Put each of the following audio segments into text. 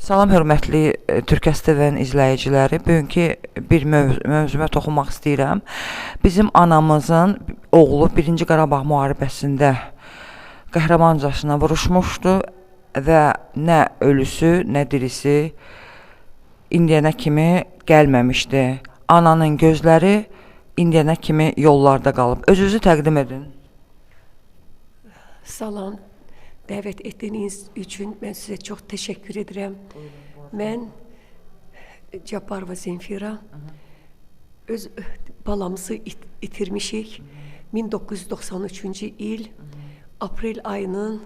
Salam hörmətli Türkəs TV-nin izləyiciləri. Bugünkü bir mövzuma toxunmaq istəyirəm. Bizim anamızın oğlu 1-ci Qarabağ müharibəsində qəhrəmancasına vuruşmuşdu və nə ölüsü, nə dirisi indiyənə kimi gəlməmişdi. Ananın gözləri indiyənə kimi yollarda qalıb. Özünüzü təqdim edin. Salam. Dəvət etdiyiniz üçün mən sizə çox təşəkkür edirəm. Mən Cabbarova Zenfira. Öz balamızı itirmişik. 1993-cü il aprel ayının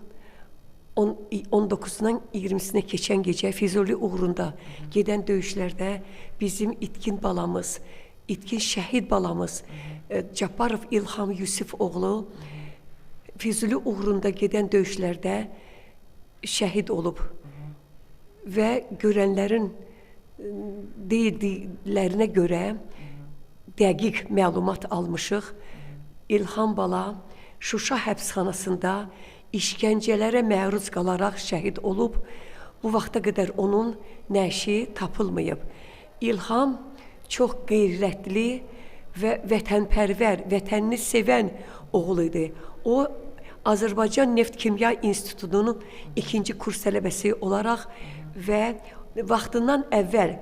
19-dan 20-sinə keçən gecə Füzuli uğrunda gedən döyüşlərdə bizim itkin balamız, itkin şəhid balamız Cabbarov İlham Yusif oğlu Füzuli uğrunda gedən döyüşlərdə şəhid olub və görənlərin dediklərinə görə dəqiq məlumat almışıq. İlham bala Şuşa həbsxanasında işgəncələrə məruz qalaraq şəhid olub. Bu vaxta qədər onun nəşi tapılmayıb. İlham çox qeyrətli və vətənpərvər, vətənini sevən oğul idi. O Azərbaycan Neft Kimya İnstitutunun 2-ci kurs tələbəsi olaraq və vaxtından əvvəl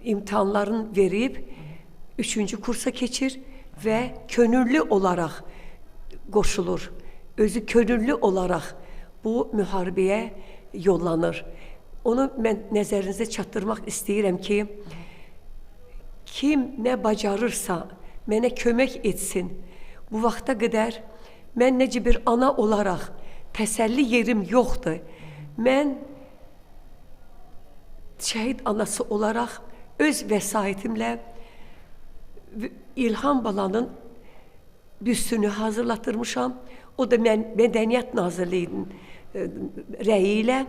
imtahanlarını verib 3-cü kursa keçir və könüllü olaraq qoşulur. Özü könüllü olaraq bu müharibəyə yollanır. Onu mən nəzərinizə çatdırmaq istəyirəm ki, kim nə bacarırsa mənə kömək etsin. Bu vaxta qədər mən necə bir ana olaraq təsəlli yerim yoxdur. Mən şəhid anası olaraq öz vəsaitimlə İlham balanın büstünü hazırlatdırmışam. O da Mədəniyyət Nazirliyinin rəyi ilə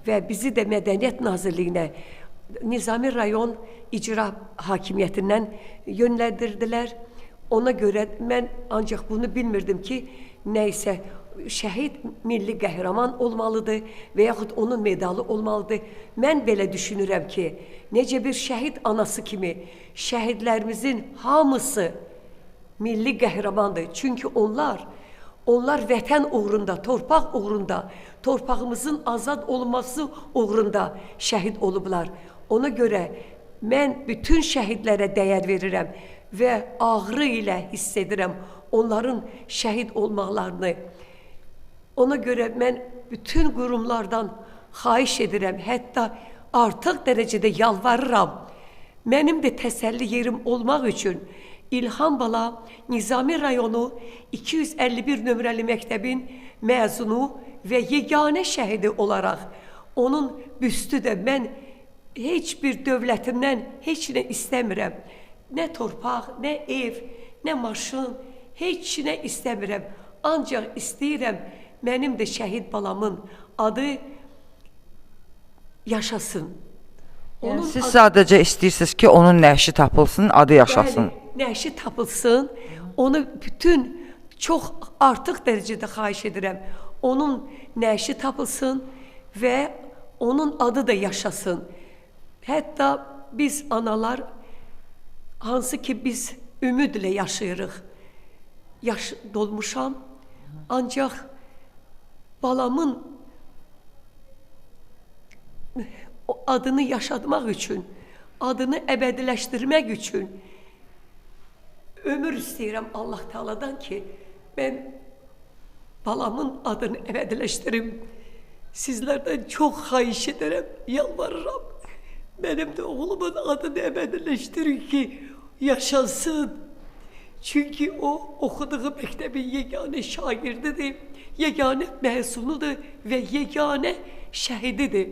və bizi də Mədəniyyət Nazirliyinə Nizami rayon icra hakimiyyətindən yönləndirdilər. Ona görə mən ancaq bunu bilmirdim ki, nəysə şəhid milli qəhrəman olmalıdır və yaxud onun medalı olmalıdır. Mən belə düşünürəm ki, necə bir şəhid anası kimi şəhidlərimizin hamısı milli qəhrəmandır. Çünki onlar vətən uğrunda, torpaq uğrunda, torpağımızın azad olması uğrunda şəhid olublar. Ona görə mən bütün şəhidlərə dəyər verirəm və ağrı ilə hiss edirəm onların şəhid olmaqlarını. Ona görə mən bütün qurumlardan xahiş edirəm, hətta artıq dərəcədə yalvarıram. Mənim də təsəlli yerim olmaq üçün İlham bala Nizami rayonu 251 nömrəli məktəbin məzunu və yeganə şəhidi olaraq onun büstü də mən heç bir dövlətimdən heç nə istəmirəm. Nə torpaq, nə ev, nə maşın, heç nə istəmirəm. Ancaq istəyirəm mənim də şəhid balamın adı yaşasın. Yəni, siz sadəcə istəyirsiniz ki, onun nəşi tapılsın, adı yaşasın. Bəli, nəşi tapılsın. Onu bütün çox artıq dərəcədə xahiş edirəm. Onun nəşi tapılsın və onun adı da yaşasın. Hətta biz analar hansı ki biz ümidlə yaşayırıq. Yaş dolmuşam, ancaq balamın adını yaşatmaq üçün, adını əbədiləşdirmək üçün ömür istəyirəm Allah Teala'dan ki, mən balamın adını əbədiləşdirim. Sizlərdən çox xahiş edərəm, yalvarıram. Mənim də oğlumun adını əbədiləşdirin ki, yaşasın. Çünki o, oxuduğu məktəbin yeganə şagirdidir, yeganə məsunudur və yeganə şəhididir.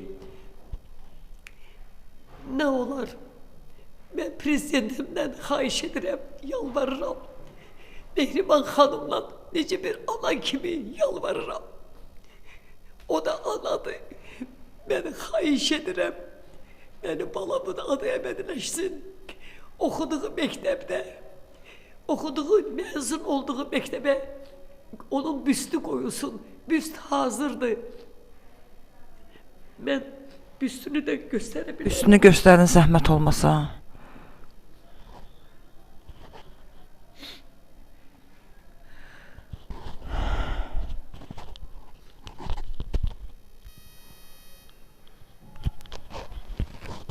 Nə olar? Mən prezidentimdən xahiş edirəm, yalvarıram. Mehriban xanımla necə bir ana kimi yalvarıram. O da anadır. Mən xahiş edirəm. Mənim balamın adı əbədiləşsin. Oxuduğu məktəbdə, oxuduğu, məzun olduğu məktəbə onun büstü qoyulsun. Büst hazırdır. Mən büstünü də göstərə bilərəm. Üstünü göstərin zəhmət olmasa.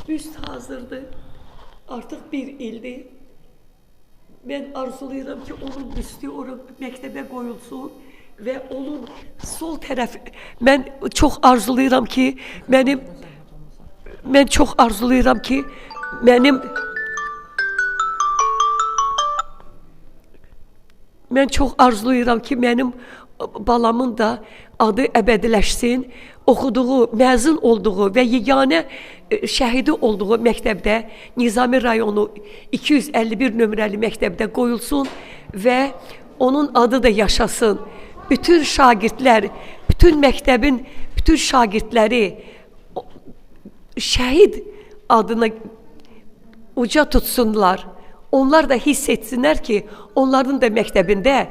Büst hazırdır. Artıq 1 ildir. Mən arzulayıram ki, onun büstü ora məktəbə qoyulsun və onun sol tərəf mən çox arzulayıram ki, mən çox arzulayıram ki, mənim balamın da adı əbədiləşsin, oxuduğu, məzun olduğu və yeganə şəhidi olduğu məktəbdə, Nizami rayonu 251 nömrəli məktəbdə qoyulsun və onun adı da yaşasın. Bütün şagirdlər, bütün məktəbin bütün şagirdləri şəhid adına uca tutsunlar. Onlar da hiss etsinlər ki, onların da məktəbində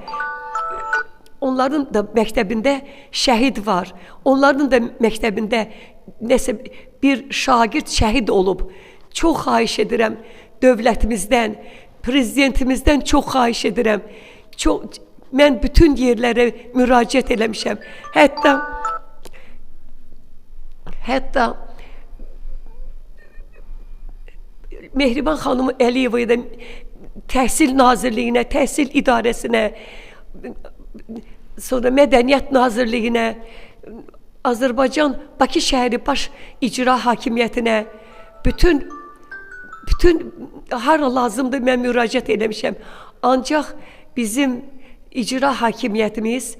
şəhid var. Onların da məktəbində nəsə bir şagird şəhid olub. Çox xahiş edirəm dövlətimizdən, prezidentimizdən çox xahiş edirəm. Mən bütün yerlərə müraciət eləmişəm. Hətta Mehriban xanımı Əliyevaya da Təhsil Nazirliyinə, Təhsil İdarəsinə, sonra Mədəniyyət Nazirliyinə, Azərbaycan Bakı şəhəri baş icra hakimiyyətinə, bütün hara lazımdır mən müraciət eləmişəm. Ancaq bizim icra hakimiyyətimiz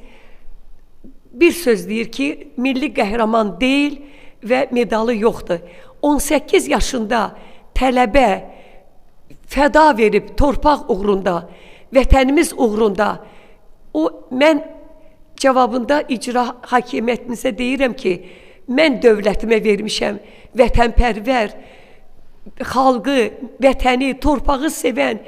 bir söz deyir ki, milli qəhrəman deyil və medalı yoxdur. 18 yaşında tələbə fəda verib torpaq uğrunda, vətənimiz uğrunda, mən cavabında icra hakimiyyətimizə deyirəm ki, mən dövlətimə vermişəm, vətənpərvər, xalqı, vətəni, torpağı sevən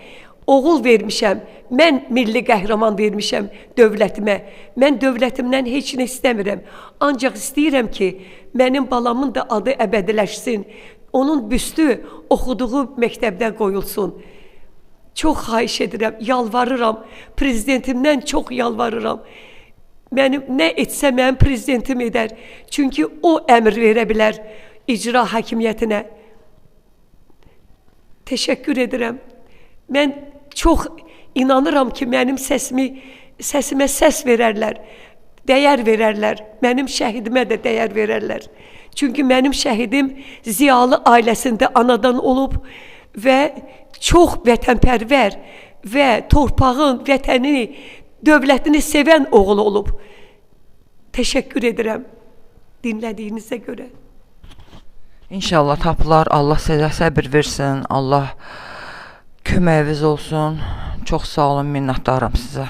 oğul vermişəm, mən milli qəhrəman vermişəm dövlətimə. Mən dövlətimdən heç nə istəmirəm. Ancaq istəyirəm ki, mənim balamın da adı əbədiləşsin, onun büstü oxuduğu məktəbdə qoyulsun. Çox xahiş edirəm, yalvarıram, prezidentimdən çox yalvarıram. Mənim nə etsə mənim prezidentim edər. Çünki o əmr verə bilər icra hakimiyyətinə. Təşəkkür edirəm. Mən çox inanıram ki, mənim səsimə səs verərlər, dəyər verərlər. Mənim şəhidimə də dəyər verərlər. Çünki mənim şəhidim ziyalı ailəsində anadan olub və çox vətənpərvər və torpağın, vətəni, dövlətini sevən oğul olub. Təşəkkür edirəm dinlədiyinizə görə. İnşallah tapılar, Allah sizə səbir versin, Allah köməyiniz olsun. Çox sağ olun, minnətdaram sizə.